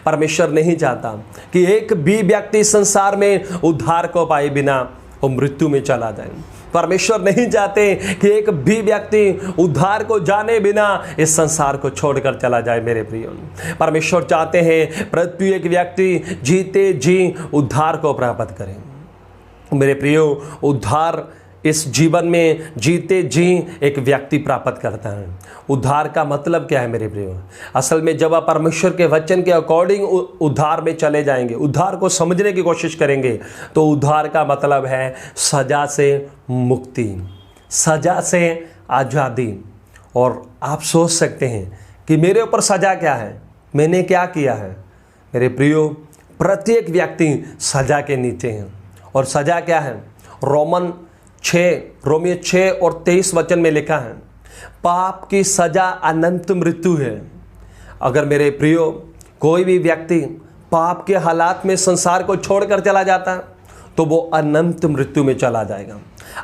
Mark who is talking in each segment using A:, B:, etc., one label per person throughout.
A: परमेश्वर नहीं चाहता कि एक भी व्यक्ति संसार में उद्धार को पाए बिना वो मृत्यु में चला जाए। परमेश्वर नहीं चाहते कि एक भी व्यक्ति उद्धार को जाने बिना इस संसार को छोड़कर चला जाए। मेरे प्रियो, परमेश्वर चाहते हैं प्रत्येक व्यक्ति जीते जी उद्धार को प्राप्त करें। मेरे प्रियो, उद्धार इस जीवन में जीते जी एक व्यक्ति प्राप्त करता है। उद्धार का मतलब क्या है मेरे प्रियो? असल में जब आप परमेश्वर के वचन के अकॉर्डिंग उद्धार में चले जाएंगे, उद्धार को समझने की कोशिश करेंगे, तो उद्धार का मतलब है सजा से मुक्ति, सजा से आज़ादी। और आप सोच सकते हैं कि मेरे ऊपर सजा क्या है, मैंने क्या किया है? मेरे प्रियो, प्रत्येक व्यक्ति सजा के नीचे हैं। और सजा क्या है? रोमियो 6 और 23 वचन में लिखा है, पाप की सजा अनंत मृत्यु है। अगर मेरे प्रियो कोई भी व्यक्ति पाप के हालात में संसार को छोड़कर चला जाता है तो वो अनंत मृत्यु में चला जाएगा।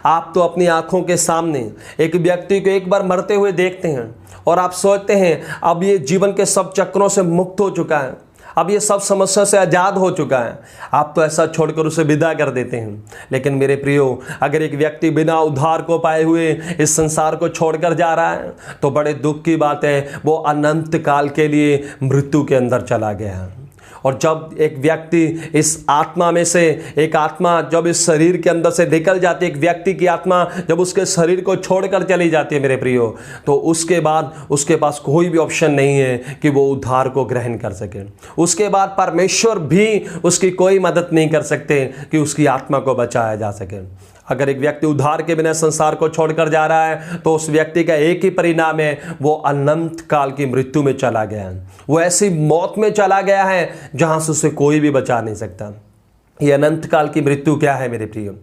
A: आप तो अपनी आंखों के सामने एक व्यक्ति को एक बार मरते हुए देखते हैं और आप सोचते हैं अब ये जीवन के सब चक्रों से मुक्त हो चुका है, अब ये सब समस्या से आज़ाद हो चुका है। आप तो ऐसा छोड़कर उसे विदा कर देते हैं। लेकिन मेरे प्रियो, अगर एक व्यक्ति बिना उद्धार को पाए हुए इस संसार को छोड़कर जा रहा है तो बड़े दुख की बात है, वो अनंत काल के लिए मृत्यु के अंदर चला गया है। और जब एक व्यक्ति इस आत्मा में से, एक आत्मा जब इस शरीर के अंदर से निकल जाती है, एक व्यक्ति की आत्मा जब उसके शरीर को छोड़कर चली जाती है मेरे प्रियो, तो उसके बाद उसके पास कोई भी ऑप्शन नहीं है कि वो उद्धार को ग्रहण कर सके। उसके बाद परमेश्वर भी उसकी कोई मदद नहीं कर सकते कि उसकी आत्मा को बचाया जा सके। अगर एक व्यक्ति उद्धार के बिना संसार को छोड़कर जा रहा है तो उस व्यक्ति का एक ही परिणाम है, वो अनंत काल की मृत्यु में चला गया है। वो ऐसी मौत में चला गया है जहां से उसे कोई भी बचा नहीं सकता। ये अनंत काल की मृत्यु क्या है मेरे प्रियो?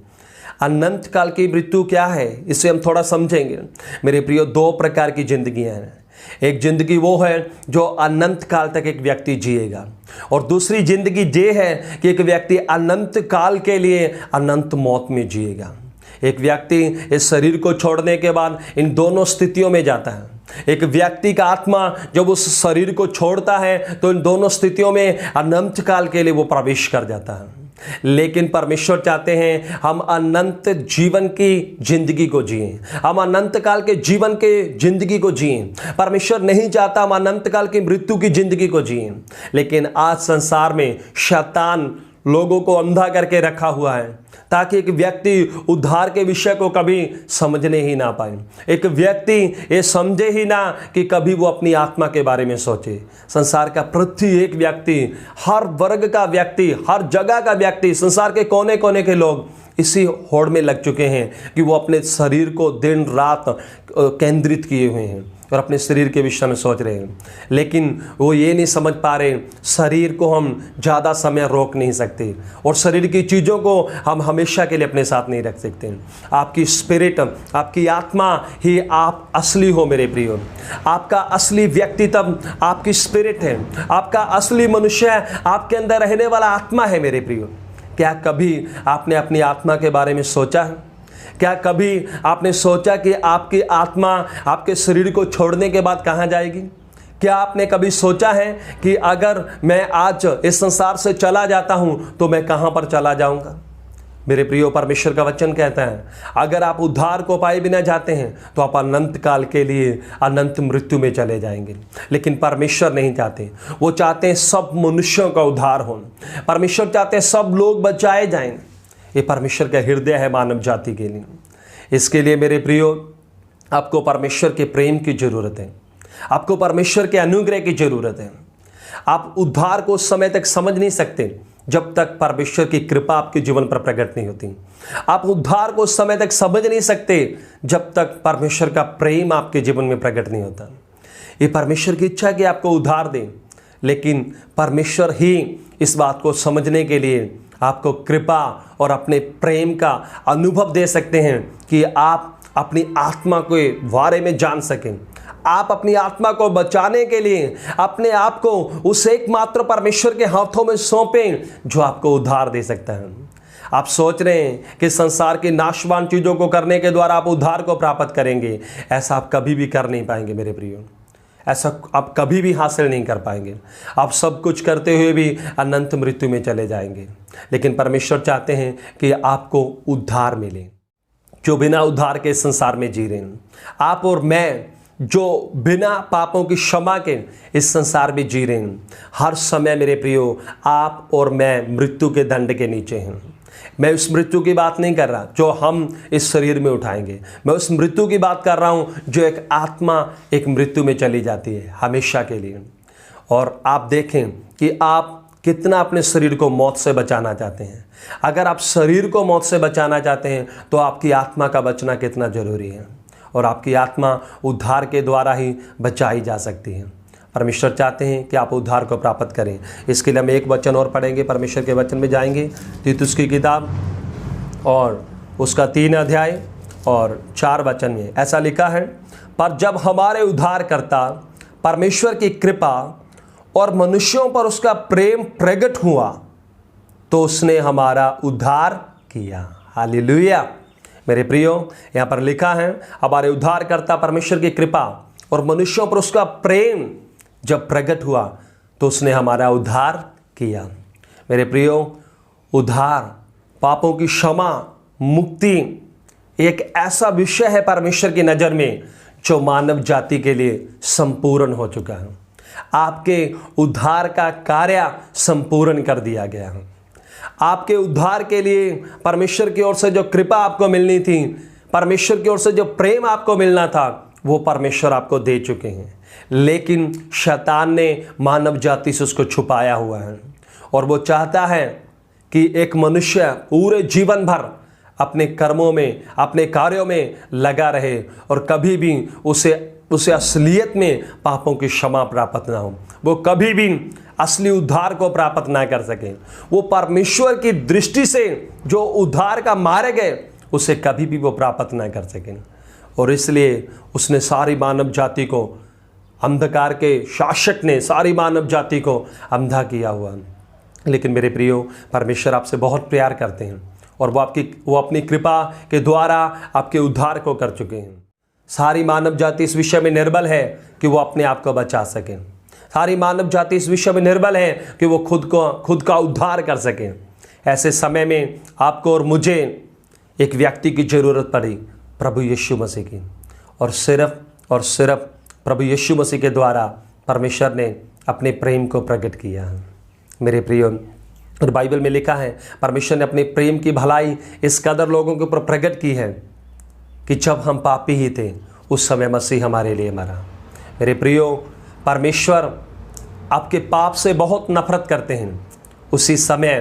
A: अनंत काल की मृत्यु क्या है, इसे हम थोड़ा समझेंगे। मेरे प्रियो, 2 प्रकार की जिंदगियां हैं। एक जिंदगी वो है जो अनंत काल तक एक व्यक्ति जिएगा, और दूसरी जिंदगी ये है कि एक व्यक्ति अनंत काल के लिए अनंत मौत में जिएगा। एक व्यक्ति इस शरीर को छोड़ने के बाद इन दोनों स्थितियों में जाता है। एक व्यक्ति का आत्मा जब उस शरीर को छोड़ता है तो इन दोनों स्थितियों में अनंत काल के लिए वो प्रवेश कर जाता है। लेकिन परमेश्वर चाहते हैं हम अनंत जीवन की जिंदगी को जिएं, हम अनंत काल के जीवन के जिंदगी को जिएं। परमेश्वर नहीं चाहता हम अनंत काल की मृत्यु की जिंदगी को जिएं। लेकिन आज संसार में शैतान लोगों को अंधा करके रखा हुआ है ताकि एक व्यक्ति उद्धार के विषय को कभी समझने ही ना पाए, एक व्यक्ति ये समझे ही ना कि कभी वो अपनी आत्मा के बारे में सोचे। संसार का प्रत्येक व्यक्ति, हर वर्ग का व्यक्ति, हर जगह का व्यक्ति, संसार के कोने कोने के लोग इसी होड़ में लग चुके हैं कि वो अपने शरीर को दिन रात केंद्रित किए हुए हैं और अपने शरीर के विषय में सोच रहे हैं। लेकिन वो ये नहीं समझ पा रहे, शरीर को हम ज़्यादा समय रोक नहीं सकते और शरीर की चीज़ों को हम हमेशा के लिए अपने साथ नहीं रख सकते। आपकी स्पिरिट, आपकी आत्मा ही आप असली हो मेरे प्रियो। आपका असली व्यक्तित्व आपकी स्पिरिट है, आपका असली मनुष्य आपके अंदर रहने वाला आत्मा है मेरे प्रियो। क्या कभी आपने अपनी आत्मा के बारे में सोचा है? क्या कभी आपने सोचा कि आपकी आत्मा आपके शरीर को छोड़ने के बाद कहाँ जाएगी? क्या आपने कभी सोचा है कि अगर मैं आज इस संसार से चला जाता हूँ तो मैं कहाँ पर चला जाऊँगा? मेरे प्रियो, परमेश्वर का वचन कहता है अगर आप उद्धार को पाए बिना जाते हैं तो आप अनंत काल के लिए अनंत मृत्यु में चले जाएंगे। लेकिन परमेश्वर नहीं चाहते, वो चाहते हैं सब मनुष्यों का उद्धार हो। परमेश्वर चाहते हैं सब लोग बचाए जाएं। ये परमेश्वर का हृदय है मानव जाति के लिए। इसके लिए मेरे प्रियो, आपको परमेश्वर के प्रेम की ज़रूरत है, आपको परमेश्वर के अनुग्रह की ज़रूरत है। आप उद्धार को उस समय तक समझ नहीं सकते जब तक परमेश्वर की कृपा आपके जीवन पर प्रकट नहीं होती। आप उद्धार को उस समय तक समझ नहीं सकते जब तक परमेश्वर का प्रेम आपके जीवन में प्रकट नहीं होता। ये परमेश्वर की इच्छा है कि आपको उद्धार दें, लेकिन परमेश्वर ही इस बात को समझने के लिए आपको कृपा और अपने प्रेम का अनुभव दे सकते हैं कि आप अपनी आत्मा के बारे में जान सकें। आप अपनी आत्मा को बचाने के लिए अपने आप को उस एकमात्र परमेश्वर के हाथों में सौंपें जो आपको उद्धार दे सकता है। आप सोच रहे हैं कि संसार की नाशवान चीज़ों को करने के द्वारा आप उद्धार को प्राप्त करेंगे। ऐसा आप कभी भी कर नहीं पाएंगे मेरे प्रियो, ऐसा आप कभी भी हासिल नहीं कर पाएंगे। आप सब कुछ करते हुए भी अनंत मृत्यु में चले जाएंगे। लेकिन परमेश्वर चाहते हैं कि आपको उद्धार मिले, जो बिना उद्धार के संसार में जी रहे हैं। आप और मैं जो बिना पापों की क्षमा के इस संसार में जी रहे हैं, हर समय मेरे प्रियो आप और मैं मृत्यु के दंड के नीचे हैं। मैं उस मृत्यु की बात नहीं कर रहा जो हम इस शरीर में उठाएंगे, मैं उस मृत्यु की बात कर रहा हूँ जो एक आत्मा एक मृत्यु में चली जाती है हमेशा के लिए। और आप देखें कि आप कितना अपने शरीर को मौत से बचाना चाहते हैं। अगर आप शरीर को मौत से बचाना चाहते हैं तो आपकी आत्मा का बचना कितना जरूरी है, और आपकी आत्मा उद्धार के द्वारा ही बचाई जा सकती है। परमेश्वर चाहते हैं कि आप उद्धार को प्राप्त करें। इसके लिए हम एक वचन और पढ़ेंगे, परमेश्वर के वचन में जाएंगे। तीतुस की किताब और उसका 3 अध्याय और 4 वचन में ऐसा लिखा है, पर जब हमारे उद्धारकर्ता परमेश्वर की कृपा और मनुष्यों पर उसका प्रेम प्रकट हुआ तो उसने हमारा उद्धार किया। हालेलुया। मेरे प्रियो, यहाँ पर लिखा है हमारे उद्धारकर्ता परमेश्वर की कृपा और मनुष्यों पर उसका प्रेम जब प्रकट हुआ तो उसने हमारा उद्धार किया। मेरे प्रियो, उद्धार, पापों की क्षमा, मुक्ति एक ऐसा विषय है परमेश्वर की नज़र में जो मानव जाति के लिए संपूर्ण हो चुका है। आपके उद्धार का कार्य संपूर्ण कर दिया गया है। आपके उद्धार के लिए परमेश्वर की ओर से जो कृपा आपको मिलनी थी, परमेश्वर की ओर से जो प्रेम आपको मिलना था, वो परमेश्वर आपको दे चुके हैं। लेकिन शैतान ने मानव जाति से उसको छुपाया हुआ है, और वो चाहता है कि एक मनुष्य पूरे जीवन भर अपने कर्मों में, अपने कार्यों में लगा रहे और कभी भी उसे असलियत में पापों की क्षमा प्राप्त ना हो, वो कभी भी असली उद्धार को प्राप्त ना कर सके। वो परमेश्वर की दृष्टि से जो उद्धार का मार्ग है उसे कभी भी वो प्राप्त ना कर सकें। और इसलिए उसने सारी मानव जाति को, अंधकार के शासक ने सारी मानव जाति को अंधा किया हुआ। लेकिन मेरे प्रियो, परमेश्वर आपसे बहुत प्यार करते हैं और वो अपनी कृपा के द्वारा आपके उद्धार को कर चुके हैं। सारी मानव जाति इस विषय में निर्बल है कि वो अपने आप को बचा सकें। सारी मानव जाति इस विषय में निर्बल है कि वो खुद का उद्धार कर सकें। ऐसे समय में आपको और मुझे एक व्यक्ति की ज़रूरत पड़ी, प्रभु यीशु मसीह की। और सिर्फ प्रभु यीशु मसीह के द्वारा परमेश्वर ने अपने प्रेम को प्रकट किया है। मेरे प्रियो, और बाइबल में लिखा है परमेश्वर ने अपने प्रेम की भलाई इस कदर लोगों के ऊपर प्रकट की है कि जब हम पापी ही थे उस समय मसीह हमारे लिए मरा। मेरे प्रियो, परमेश्वर आपके पाप से बहुत नफरत करते हैं। उसी समय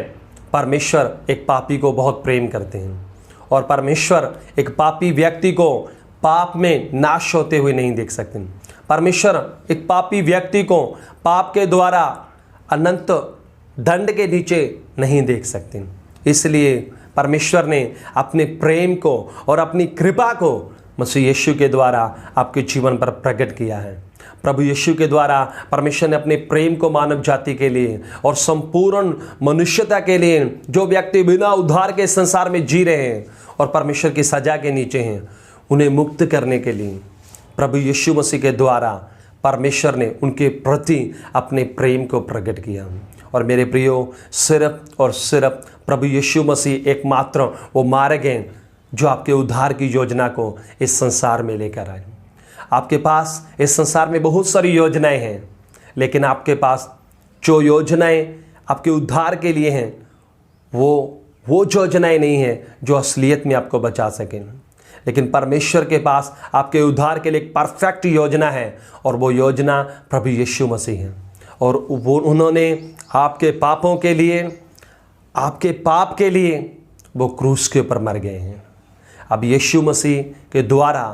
A: परमेश्वर एक पापी को बहुत प्रेम करते हैं, और परमेश्वर एक पापी व्यक्ति को पाप में नाश होते हुए नहीं देख सकते। परमेश्वर एक पापी व्यक्ति को पाप के द्वारा अनंत दंड के नीचे नहीं देख सकते। इसलिए परमेश्वर ने अपने प्रेम को और अपनी कृपा को मसीह यीशु के द्वारा आपके जीवन पर प्रकट किया है। प्रभु यीशु के द्वारा परमेश्वर ने अपने प्रेम को मानव जाति के लिए और संपूर्ण मनुष्यता के लिए, जो व्यक्ति बिना उद्धार के संसार में जी रहे हैं और परमेश्वर की सजा के नीचे हैं, उन्हें मुक्त करने के लिए प्रभु यीशु मसीह के द्वारा परमेश्वर ने उनके प्रति अपने प्रेम को प्रकट किया। और मेरे प्रियो, सिर्फ और सिर्फ प्रभु यीशु मसीह एकमात्र वो मार्ग हैं जो आपके उद्धार की योजना को इस संसार में लेकर आए। आपके पास इस संसार में बहुत सारी योजनाएं हैं, लेकिन आपके पास जो योजनाएं आपके उद्धार के लिए हैं वो योजनाएं नहीं हैं जो असलियत में आपको बचा सकें। लेकिन परमेश्वर के पास आपके उद्धार के लिए एक परफेक्ट योजना है, और वो योजना प्रभु यीशु मसीह है। और वो उन्होंने आपके पापों के लिए, आपके पाप के लिए वो क्रूस के ऊपर मर गए हैं। अब यीशु मसीह के द्वारा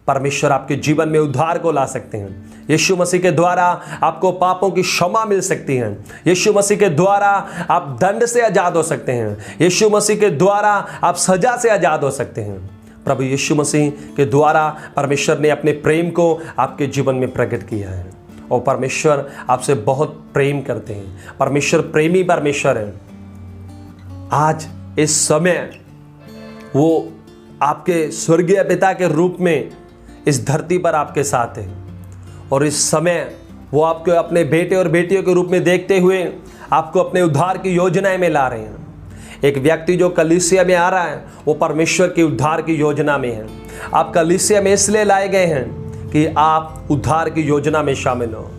A: परमेश्वर आपके जीवन में उद्धार को ला सकते हैं। यीशु मसीह के द्वारा आपको पापों की क्षमा मिल सकती है। यीशु मसीह के द्वारा आप दंड से आज़ाद हो सकते हैं। यीशु मसीह के द्वारा आप सजा से आज़ाद हो सकते हैं। प्रभु यीशु मसीह के द्वारा परमेश्वर ने अपने प्रेम को आपके जीवन में प्रकट किया है, और परमेश्वर आपसे बहुत प्रेम करते हैं। परमेश्वर प्रेमी परमेश्वर है। आज इस समय वो आपके स्वर्गीय पिता के रूप में इस धरती पर आपके साथ है, और इस समय वो आपको अपने बेटे और बेटियों के रूप में देखते हुए आपको अपने उद्धार की योजनाएं में ला रहे हैं। एक व्यक्ति जो कलीसिया में आ रहा है वो परमेश्वर की उद्धार की योजना में है। आप कलीसिया में इसलिए लाए गए हैं कि आप उद्धार की योजना में शामिल हो।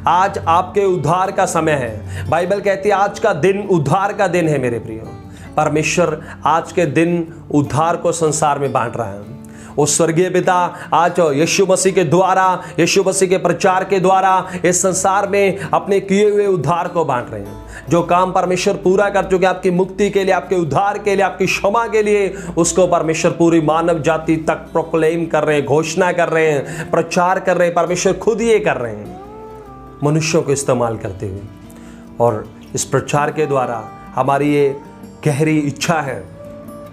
A: आज आपके उद्धार का समय है। बाइबल कहती है आज का दिन उद्धार का दिन है। मेरे प्रियो, परमेश्वर आज के दिन उद्धार को संसार में बांट रहा है। वो स्वर्गीय पिता आज यीशु मसीह के द्वारा, यीशु मसीह के प्रचार के द्वारा इस संसार में अपने किए हुए उद्धार को बांट रहे हैं। जो काम परमेश्वर पूरा कर चुके आपकी मुक्ति के लिए, आपके उद्धार के लिए, आपकी क्षमा के लिए, उसको परमेश्वर पूरी मानव जाति तक प्रोक्लेम कर रहे हैं, घोषणा कर रहे हैं, प्रचार कर रहे हैं। परमेश्वर खुद ये कर रहे हैं मनुष्यों को इस्तेमाल करते हुए। और इस प्रचार के द्वारा हमारी ये गहरी इच्छा है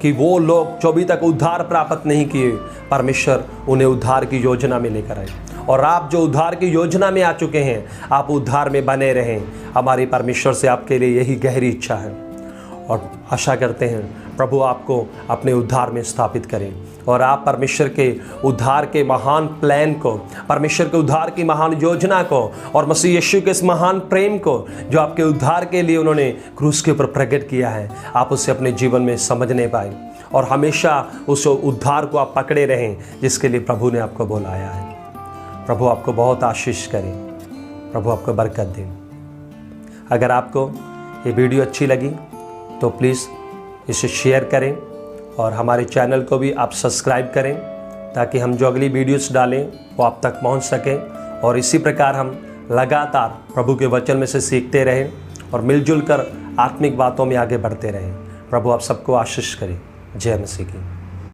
A: कि वो लोग जो अभी तक उद्धार प्राप्त नहीं किए, परमेश्वर उन्हें उद्धार की योजना में लेकर आए। और आप जो उद्धार की योजना में आ चुके हैं, आप उद्धार में बने रहें। हमारी परमेश्वर से आपके लिए यही गहरी इच्छा है और आशा करते हैं प्रभु आपको अपने उद्धार में स्थापित करें और आप परमेश्वर के उद्धार के महान प्लान को, परमेश्वर के उद्धार की महान योजना को और मसीह यीशु के इस महान प्रेम को जो आपके उद्धार के लिए उन्होंने क्रूस के ऊपर प्रकट किया है, आप उसे अपने जीवन में समझने पाए और हमेशा उस उद्धार को आप पकड़े रहें जिसके लिए प्रभु ने आपको बुलाया है। प्रभु आपको बहुत आशीष करें, प्रभु आपको बरकत दें। अगर आपको ये वीडियो अच्छी लगी तो प्लीज़ इसे शेयर करें और हमारे चैनल को भी आप सब्सक्राइब करें ताकि हम जो अगली वीडियोस डालें वो आप तक पहुंच सकें और इसी प्रकार हम लगातार प्रभु के वचन में से सीखते रहें और मिलजुल कर आत्मिक बातों में आगे बढ़ते रहें। प्रभु आप सबको आशीष करें। जय मसीह की।